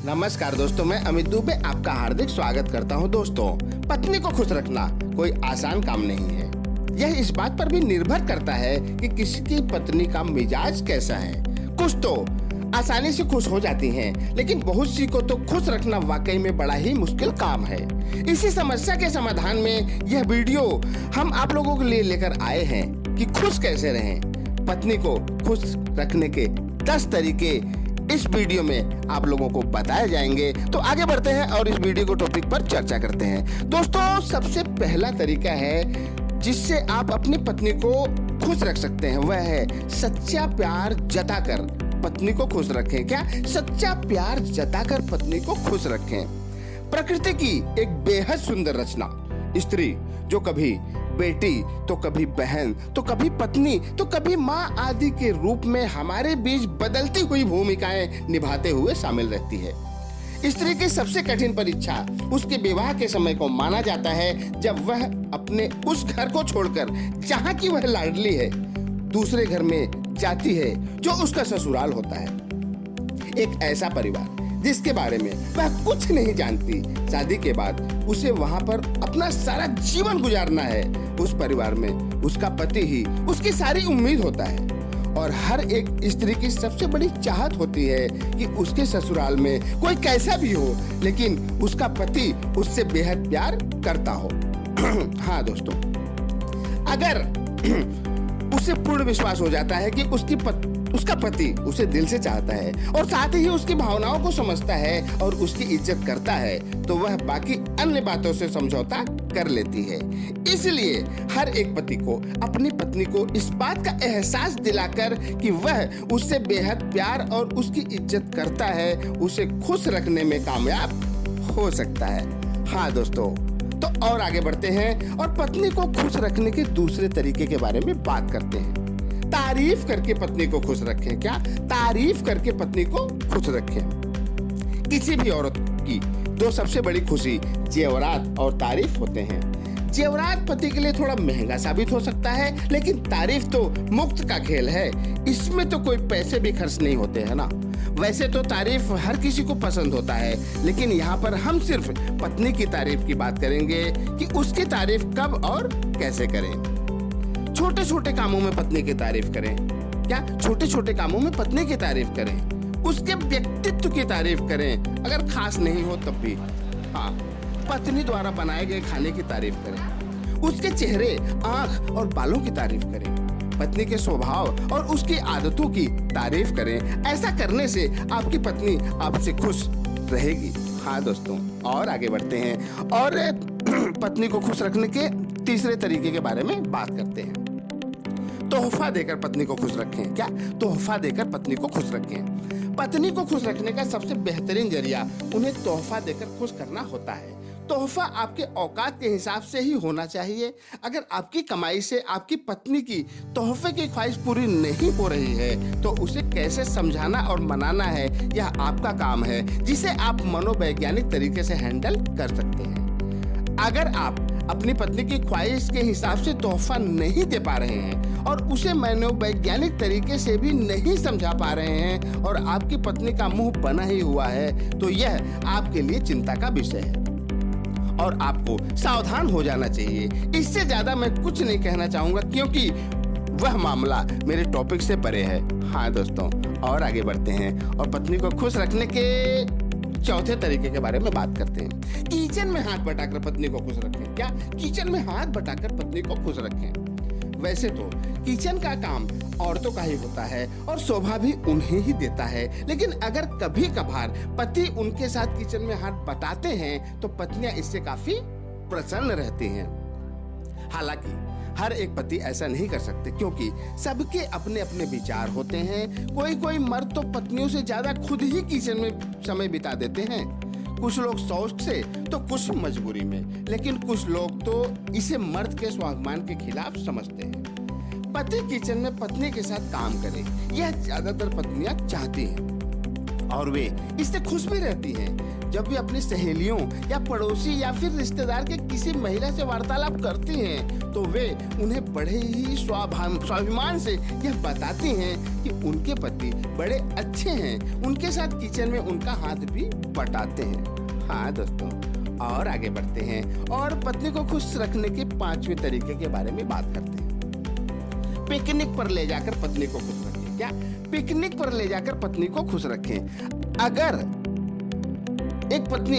नमस्कार दोस्तों, मैं अमित दुबे आपका हार्दिक स्वागत करता हूं। दोस्तों, पत्नी को खुश रखना कोई आसान काम नहीं है। यह इस बात पर भी निर्भर करता है कि किसी की पत्नी का मिजाज कैसा है। कुछ तो आसानी से खुश हो जाती हैं, लेकिन बहुत सी को तो खुश रखना वाकई में बड़ा ही मुश्किल काम है। इसी समस्या के समाधान में यह वीडियो हम आप लोगों के लिए लेकर आए हैं कि खुश कैसे रहें। पत्नी को खुश रखने के 10 तरीके इस वीडियो में आप लोगों को बताए जाएंगे। तो आगे बढ़ते हैं और इस वीडियो को टॉपिक पर चर्चा करते हैं। दोस्तों, सबसे पहला तरीका है जिससे आप अपनी पत्नी को खुश रख सकते हैं, वह है सच्चा प्यार जताकर पत्नी को खुश रखें। क्या सच्चा प्यार जताकर पत्नी को खुश रखें? प्रकृति की एक बेहद सुंदर रचना स्त्री, जो कभी बेटी तो कभी बहन तो कभी पत्नी तो कभी माँ आदि के रूप में हमारे बीच बदलती हुई भूमिकाएं निभाते हुए शामिल रहती है। स्त्री की सबसे कठिन परीक्षा उसके विवाह के समय को माना जाता है, जब वह अपने उस घर को छोड़कर, जहाँ की वह लाडली है, दूसरे घर में जाती है जो उसका ससुराल होता है। एक ऐसा परिवार जिसके बारे में वह कुछ नहीं जानती। शादी के बाद उसे वहां पर अपना सारा जीवन गुजारना है। उस परिवार में उसका पति ही उसकी सारी उम्मीद होता है और हर एक स्त्री की सबसे बड़ी चाहत होती है कि उसके ससुराल में कोई कैसा भी हो, लेकिन उसका पति उससे बेहद प्यार करता हो। हाँ दोस्तों, अगर उसे पूर्ण विश्वास हो जाता है कि उसका पति उसे दिल से चाहता है और साथ ही उसकी भावनाओं को समझता है और उसकी इज्जत करता है, तो वह बाकी अन्य बातों से समझौता कर लेती है। इसलिए हर एक पति को अपनी पत्नी को इस बात का एहसास दिलाकर कि वह उससे बेहद प्यार और उसकी इज्जत करता है, उसे खुश रखने में कामयाब हो सकता है। हाँ दोस्तों, तो और आगे बढ़ते हैं और पत्नी को खुश रखने के दूसरे तरीके के बारे में बात करते हैं। तारीफ करके पत्नी को खुश रखें। क्या तारीफ करके पत्नी को खुश रखें? किसी भी औरत की दो सबसे बड़ी खुशी जेवरात और तारीफ होते हैं। जेवरात पति के लिए थोड़ा महंगा साबित हो सकता है, लेकिन तारीफ तो मुफ्त का खेल है। इसमें तो कोई पैसे भी खर्च नहीं होते हैं ना। वैसे तो तारीफ हर किसी को पसंद होता है, लेकिन यहाँ पर हम सिर्फ पत्नी की तारीफ की बात करेंगे कि उसकी तारीफ कब और कैसे करें। छोटे छोटे कामों में पत्नी की तारीफ करें। क्या छोटे छोटे कामों में पत्नी की तारीफ करें? उसके व्यक्तित्व की तारीफ करें, अगर खास नहीं हो तब भी। हाँ, पत्नी द्वारा बनाए गए खाने की तारीफ करें। उसके चेहरे, आंख और बालों की तारीफ करें। पत्नी के स्वभाव और उसकी आदतों की तारीफ करें। ऐसा करने से आपकी पत्नी आपसे खुश रहेगी। हाँ दोस्तों, और आगे बढ़ते हैं और पत्नी को खुश रखने के तीसरे तरीके के बारे में बात करते हैं। तोहफा देकर पत्नी को खुश रखें। क्या तोहफा देकर पत्नी को खुश रखें? पत्नी को खुश रखने का सबसे बेहतरीन जरिया उन्हें तोहफा देकर खुश करना होता है। तोहफा आपके औकात के हिसाब से ही होना चाहिए। अगर आपकी कमाई से आपकी पत्नी की तोहफे की ख्वाहिश पूरी नहीं हो रही है, तो उसे कैसे समझाना और मनाना है, यह आपका काम है, जिसे आप मनोवैज्ञानिक तरीके से हैंडल कर सकते हैं। अगर आप अपनी पत्नी की ख्वाहिश के हिसाब से तोहफा नहीं दे पा रहे हैं और उसे मनोवैज्ञानिक तरीके से भी नहीं समझा पा रहे हैं और आपकी पत्नी का मुंह बना ही हुआ है, तो यह आपके लिए चिंता का विषय है और आपको सावधान हो जाना चाहिए। इससे ज्यादा मैं कुछ नहीं कहना चाहूंगा, क्योंकि वह मामला मेरे टॉपिक से परे है। हाँ दोस्तों, और आगे बढ़ते हैं और पत्नी को खुश रखने के चौथे तरीके के बारे में बात करते हैं। किचन में हाथ बटाकर पत्नी को खुश रखें। क्या किचन में हाथ बटाकर पत्नी को खुश रखें? वैसे तो किचन का काम औरतों का ही होता है और शोभा भी उन्हें ही देता है, लेकिन अगर कभी कभार पति उनके साथ किचन में हाथ बटाते हैं तो पत्नियां इससे काफी प्रसन्न रहती हैं। हालांकि हर एक पति ऐसा नहीं कर सकते, क्योंकि सबके अपने अपने विचार होते हैं। कोई मर्द तो पत्नियों से ज्यादा खुद ही किचन में समय बिता देते हैं। कुछ लोग शौक से तो कुछ मजबूरी में, लेकिन कुछ लोग तो इसे मर्द के स्वाभिमान के खिलाफ समझते हैं। पति किचन में पत्नी के साथ काम करे, यह ज्यादातर पत्नियां चाहती हैं। और वे इससे खुश भी रहती हैं। जब वे अपनी सहेलियों या पड़ोसी या फिर रिश्तेदार के किसी महिला से वार्तालाप करती हैं तो वे उन्हें बड़े ही स्वाभिमान से यह बताती हैं कि उनके पति बड़े अच्छे हैं, उनके साथ किचन में उनका हाथ भी बटाते हैं। हाँ दोस्तों, और आगे बढ़ते हैं और पत्नी को खुश रखने के 5वें तरीके के बारे में बात करते हैं। पिकनिक पर ले जाकर पत्नी को खुश रखें। क्या पिकनिक पर ले जाकर पत्नी को खुश रखें? अगर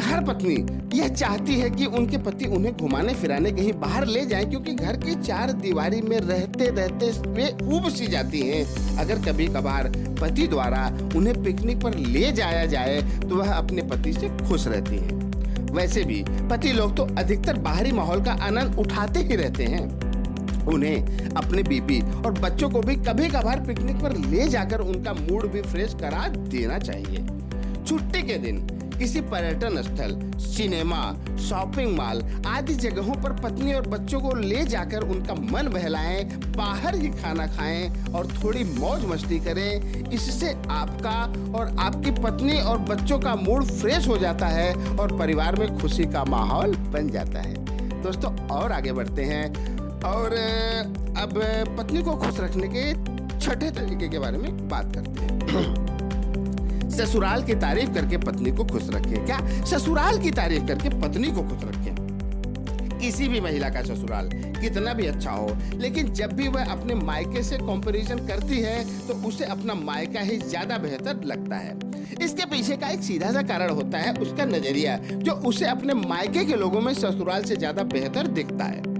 हर पत्नी यह चाहती है कि उनके पति उन्हें घुमाने फिराने कहीं बाहर ले जाएं, क्योंकि घर की 4 दीवारी में रहते रहते वे ऊब सी जाती हैं। अगर कभी कभार पति द्वारा उन्हें पिकनिक पर ले जाया जाए तो वह अपने पति से खुश रहती हैं। वैसे भी पति लोग तो अधिकतर बाहरी माहौल का आनंद उठाते ही रहते हैं। उन्हें अपने बीबी और बच्चों को भी कभी कभार पिकनिक पर ले जाकर उनका मूड भी फ्रेश करा देना चाहिए। छुट्टी के दिन किसी पर्यटन स्थल, सिनेमा, शॉपिंग मॉल आदि जगहों पर पत्नी और बच्चों को ले जाकर उनका मन बहलाएं, बाहर ही खाना खाएं और थोड़ी मौज मस्ती करें। इससे आपका और आपकी पत्नी और बच्चों का मूड फ्रेश हो जाता है और परिवार में खुशी का माहौल बन जाता है। दोस्तों, और आगे बढ़ते हैं और अब पत्नी को खुश रखने के 6ठे तरीके के बारे में बात करते हैं। ससुराल की तारीफ करके पत्नी को खुश रखें। क्या ससुराल की तारीफ करके पत्नी को खुश रखें? किसी भी महिला का ससुराल कितना भी अच्छा हो, लेकिन जब भी वह अपने मायके से कंपैरिजन करती है तो उसे अपना मायका ही ज्यादा बेहतर लगता है। इसके पीछे का एक सीधा सा कारण होता है उसका नजरिया, जो उसे अपने मायके के लोगों में ससुराल से ज्यादा बेहतर दिखता है।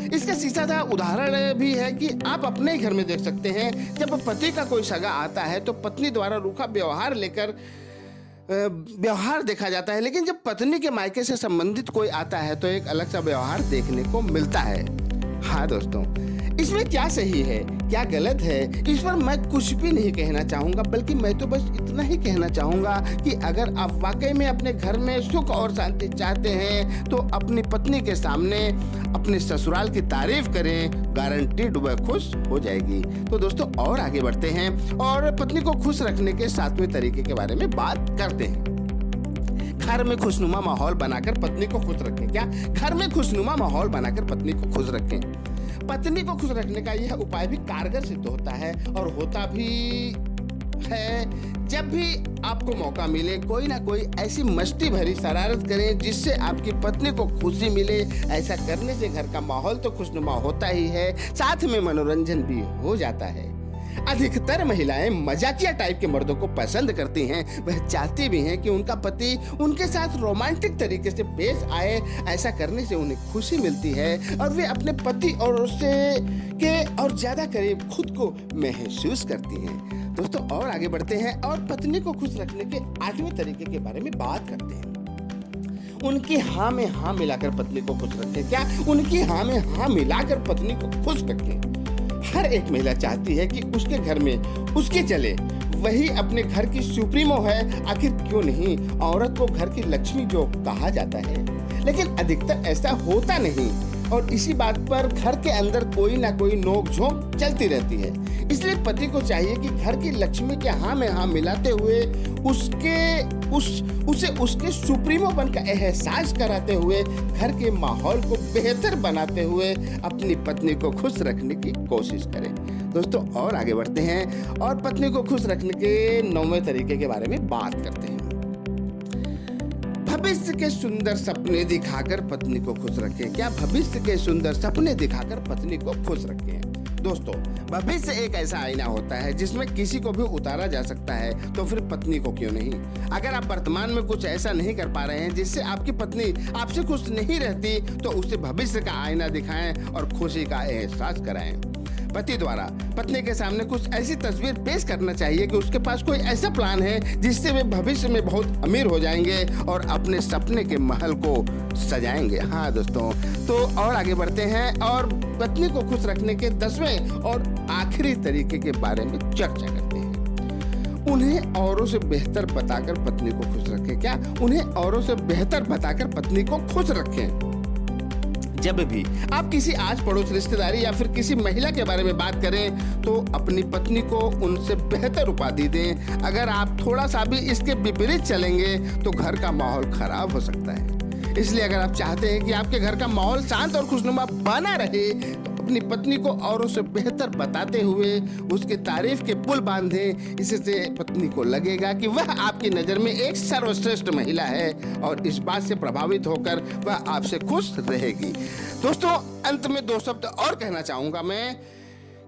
इसका सीधा सा उदाहरण भी है कि आप अपने ही घर में देख सकते हैं, जब पति का कोई सगा आता है तो पत्नी द्वारा रूखा व्यवहार देखा जाता है, लेकिन जब पत्नी के मायके से संबंधित कोई आता है तो एक अलग सा व्यवहार देखने को मिलता है। हाँ दोस्तों, इसमें क्या सही है क्या गलत है, इस पर मैं कुछ भी नहीं कहना चाहूंगा, बल्कि मैं तो बस इतना ही कहना चाहूंगा कि अगर आप वाकई में अपने घर में सुख और शांति चाहते हैं तो अपनी पत्नी के सामने अपने ससुराल की तारीफ करें, गारंटीड वह खुश हो जाएगी। तो दोस्तों, और आगे बढ़ते हैं और पत्नी को खुश रखने के 7वें तरीके के बारे में बात करते हैं। घर में खुशनुमा माहौल बनाकर पत्नी को खुश रखें। क्या घर में खुशनुमा माहौल बनाकर पत्नी को खुश रखें? पत्नी को खुश रखने का यह उपाय भी कारगर सिद्ध होता है और होता भी है। जब भी आपको मौका मिले, कोई ना कोई ऐसी मस्ती भरी शरारत करें जिससे आपकी पत्नी को खुशी मिले। ऐसा करने से घर का माहौल तो खुशनुमा होता ही है, साथ में मनोरंजन भी हो जाता है। अधिकतर महिलाएं मजाकिया टाइप के मर्दों को पसंद करती हैं। वह चाहती भी हैं कि उनका पति उनके साथ रोमांटिक तरीके से पेश आए। ऐसा करने से उन्हें खुशी मिलती है और वे अपने पति और उससे के और ज्यादा करीब खुद को महसूस करती हैं। दोस्तों, और आगे बढ़ते हैं और पत्नी को खुश रखने के 8वें तरीके के बारे में बात करते हैं। उनकी हाँ में हाँ मिलाकर पत्नी को खुश रखें। क्या उनकी हाँ में हाँ मिलाकर पत्नी को खुश रखें? हर एक महिला चाहती है कि उसके घर में उसके चले, वही अपने घर की सुप्रीमो है। आखिर क्यों नहीं, औरत को घर की लक्ष्मी जो कहा जाता है, लेकिन अधिकतर ऐसा होता नहीं और इसी बात पर घर के अंदर कोई ना कोई नोक झोंक चलती रहती है। इसलिए पति को चाहिए कि घर की लक्ष्मी के हाँ में हाँ मिलाते हुए उसे उसके सुप्रीमोपन का एहसास कराते हुए घर के माहौल को बेहतर बनाते हुए अपनी पत्नी को खुश रखने की कोशिश करें। दोस्तों, और आगे बढ़ते हैं और पत्नी को खुश रखने के 9वें तरीके के बारे में बात करते हैं। भविष्य के सुंदर सपने दिखाकर पत्नी को खुश रखें। क्या भविष्य के सुंदर सपने दिखाकर पत्नी को खुश रखें? दोस्तों, भविष्य एक ऐसा आईना होता है जिसमें किसी को भी उतारा जा सकता है, तो फिर पत्नी को क्यों नहीं? अगर आप वर्तमान में कुछ ऐसा नहीं कर पा रहे हैं जिससे आपकी पत्नी आपसे खुश नहीं रहती, तो उसे भविष्य का आईना दिखाएं और खुशी का एहसास कराएं। पति द्वारा पत्नी के सामने कुछ ऐसी तस्वीर पेश करना चाहिए कि उसके पास कोई ऐसा प्लान है जिससे वे भविष्य में बहुत अमीर हो जाएंगे और अपने सपने के महल को सजाएंगे। हाँ दोस्तों, तो और आगे बढ़ते हैं और पत्नी को खुश रखने के 10वें और आखिरी तरीके के बारे में चर्चा करते हैं। उन्हें औरों से बेहतर बताकर पत्नी को खुश रखें। क्या उन्हें औरों से बेहतर बताकर पत्नी को खुश रखें? जब भी आप किसी आस पड़ोस रिश्तेदारी या फिर किसी महिला के बारे में बात करें तो अपनी पत्नी को उनसे बेहतर उपाधि दें। अगर आप थोड़ा सा भी इसके विपरीत चलेंगे तो घर का माहौल खराब हो सकता है। इसलिए अगर आप चाहते हैं कि आपके घर का माहौल शांत और खुशनुमा बना रहे तो अपनी पत्नी को औरों से बेहतर बताते हुए उसकी तारीफ के पुल बांधें। इससे पत्नी को लगेगा कि वह आपकी नजर में एक सर्वश्रेष्ठ महिला है और इस बात से प्रभावित होकर वह आपसे खुश रहेगी। दोस्तों, अंत में 2 शब्द और कहना चाहूंगा मैं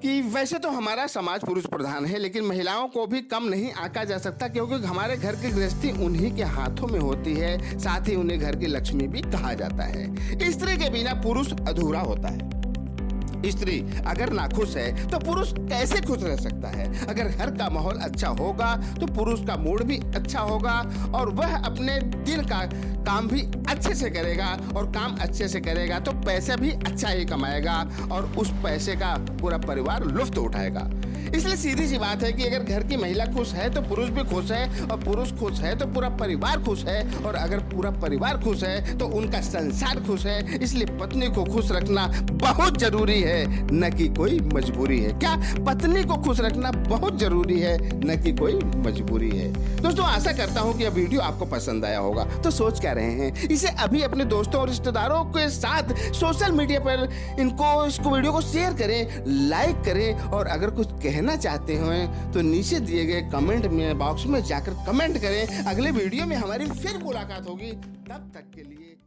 कि वैसे तो हमारा समाज पुरुष प्रधान है, लेकिन महिलाओं को भी कम नहीं आंका जा सकता, क्योंकि हमारे घर की गृहस्थी उन्हीं के हाथों में होती है। साथ ही उन्हें घर की लक्ष्मी भी कहा जाता है। स्त्री के बिना पुरुष अधूरा होता है। स्त्री अगर नाखुश है तो पुरुष कैसे खुश रह सकता है? अगर घर का माहौल अच्छा होगा तो पुरुष का मूड भी अच्छा होगा और वह अपने दिन का काम भी अच्छे से करेगा, और काम अच्छे से करेगा तो पैसा भी अच्छा ही कमाएगा और उस पैसे का पूरा परिवार लुत्फ उठाएगा। इसलिए सीधी सी बात है कि अगर घर की महिला खुश है तो पुरुष भी खुश है, और पुरुष खुश है तो पूरा परिवार खुश है, और अगर पूरा परिवार खुश है तो उनका संसार खुश है। इसलिए पत्नी को खुश रखना बहुत जरूरी है, न कि कोई मजबूरी है। क्या पत्नी को खुश रखना बहुत जरूरी है, न कि कोई मजबूरी है? दोस्तों, आशा करता हूँ कि यह वीडियो आपको पसंद आया होगा। तो सोच क्या रहे हैं? इसे अभी अपने दोस्तों और रिश्तेदारों के साथ सोशल मीडिया पर इसको वीडियो को शेयर करें, लाइक करें, और अगर कुछ कहना चाहते हैं तो नीचे दिए गए कमेंट में बॉक्स में जाकर कमेंट करें। अगले वीडियो में हमारी फिर मुलाकात होगी। तब तक के लिए